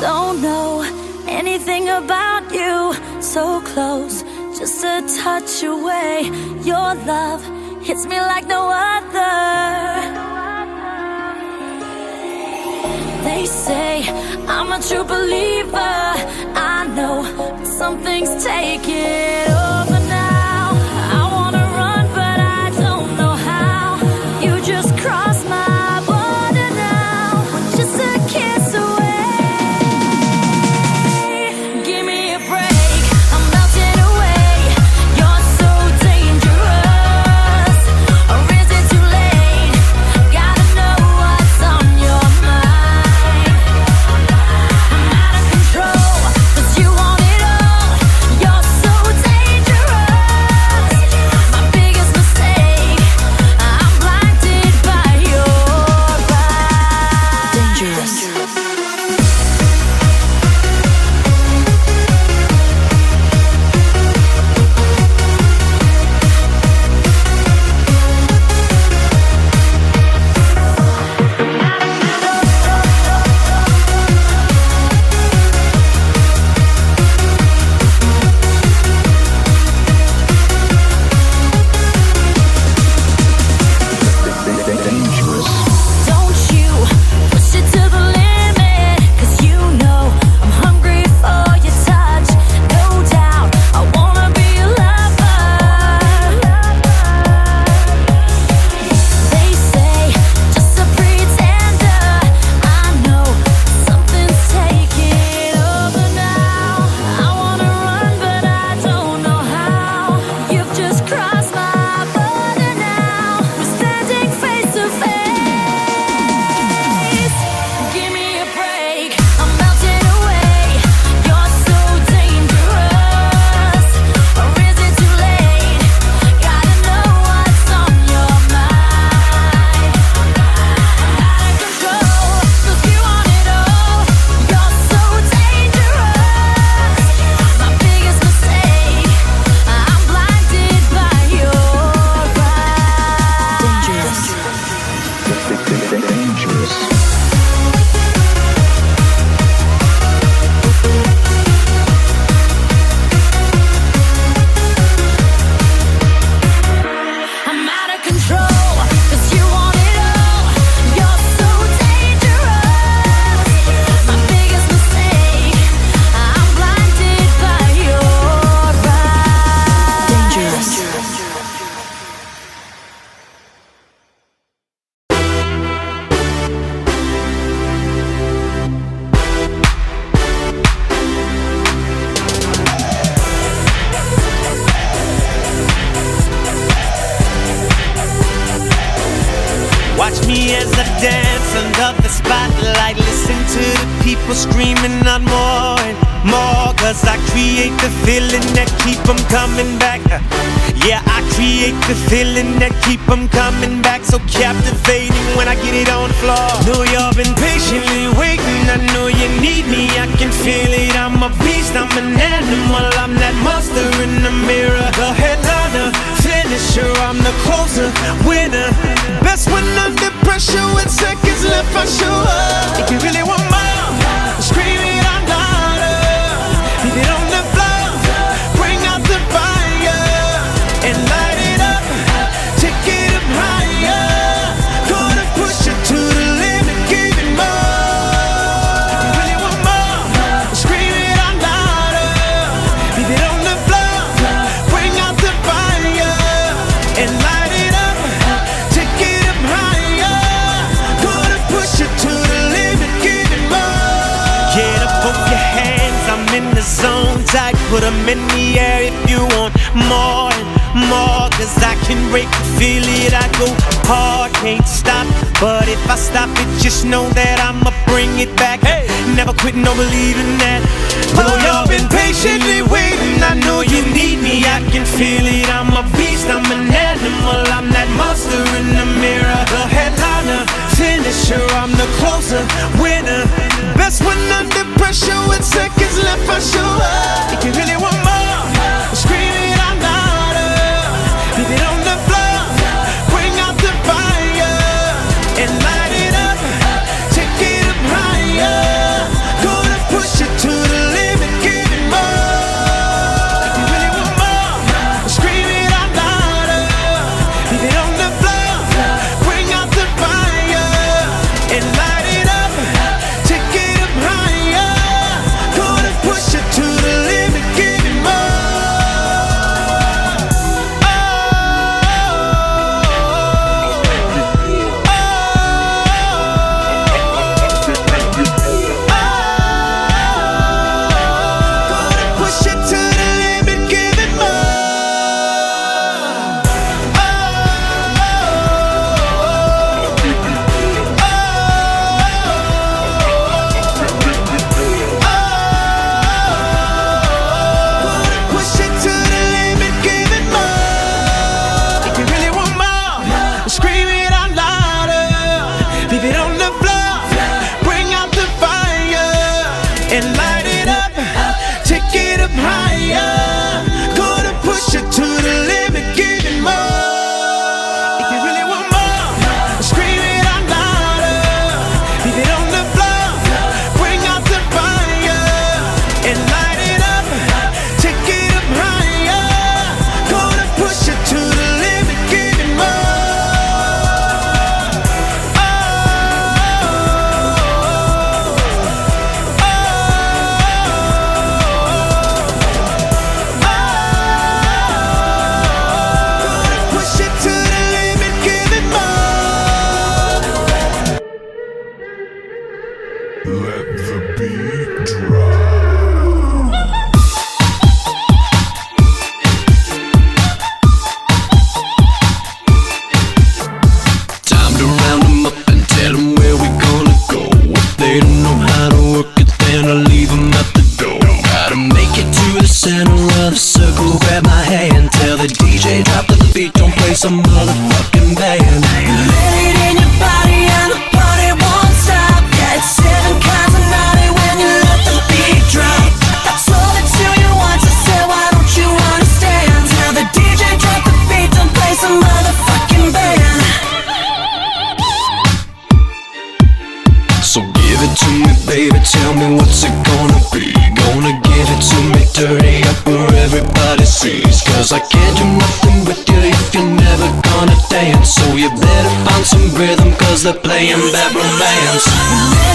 Don't know anything about you. So close, just a touch away. Your love hits me like no other. They say I'm a true believer. I know, but some things take it over now. I wanna run, but I don't know how. You just crossed my border now. We're just a kiss away. Give me a break, I'm melting away. You're so dangerous. Or is it too late? Gotta know what's on your mind. I'm out of control, 'cause you want it all. You're so dangerous. My biggest mistake, I'm blinded by your eyes. Dangerous. Don't you push it to the limit, 'cause you know I'm hungry for your touch. No doubt, I wanna be a lover. They say, just a pretender. I know, something's taking over now. I wanna run, but I don't know how. You've just crossed my border now. We're standing face to face. Give me a break, I'm melting away. You're so dangerous. Or is it too late? Gotta know what's on your mind. Out of control, 'cause you want it all. You're so dangerous. My biggest mistake, I'm blinded by your eyes. Dangerous. I'm out of control, 'cause you want it all. You're so dangerous. My biggest mistake, I'm blinded by your eyes. Dangerous. Watch me as I dance under the spotlight. Listen to the people screaming out more and more. 'Cause I create the feeling that keep them coming back. Yeah, I create the feeling that keep them coming back. So captivating when I get it on the floor. Know y'all been patiently waiting. I know you need me, I can feel it. I'm a beast, I'm an animal. I'm that monster in the mirror. The headliner, finisher, I'm the closer, winner. Best when under pressure with seconds left, I show up. If you really want more, scream it out louder. Leave it on the floor, bring out the fire and light it up, take it up higher. Gonna push it to the limit, give it more. If you really want more, scream it out louder. Leave it on the floor, bring out the fire and light it up, take it up higher. Gonna push it to the limit, give it more. Get up off your hands, I'm in the zone tight. Put them in the air if you want more and more. 'Cause I can break it, feel it, I go hard, can't stop. But if I stop it, just know that I'ma bring it back. Hey, never quit, no believing that. Though y'all been patiently waiting, I know you need me, I can feel it. I'm a beast, I'm an animal, I'm that monster in the mirror. The headliner, finisher, I'm the closer, winner. Best when under pressure with seconds left, I show up. If you really want more, scream it out louder. Leave it on the floor, bring out the fire and light it up, take it up higher. Gonna push baby, tell me what's it gonna be? Gonna give it to me dirty up where everybody sees. Cause I can't do nothing with you if you're never gonna dance. So you better find some rhythm, cause they're playing bad romance.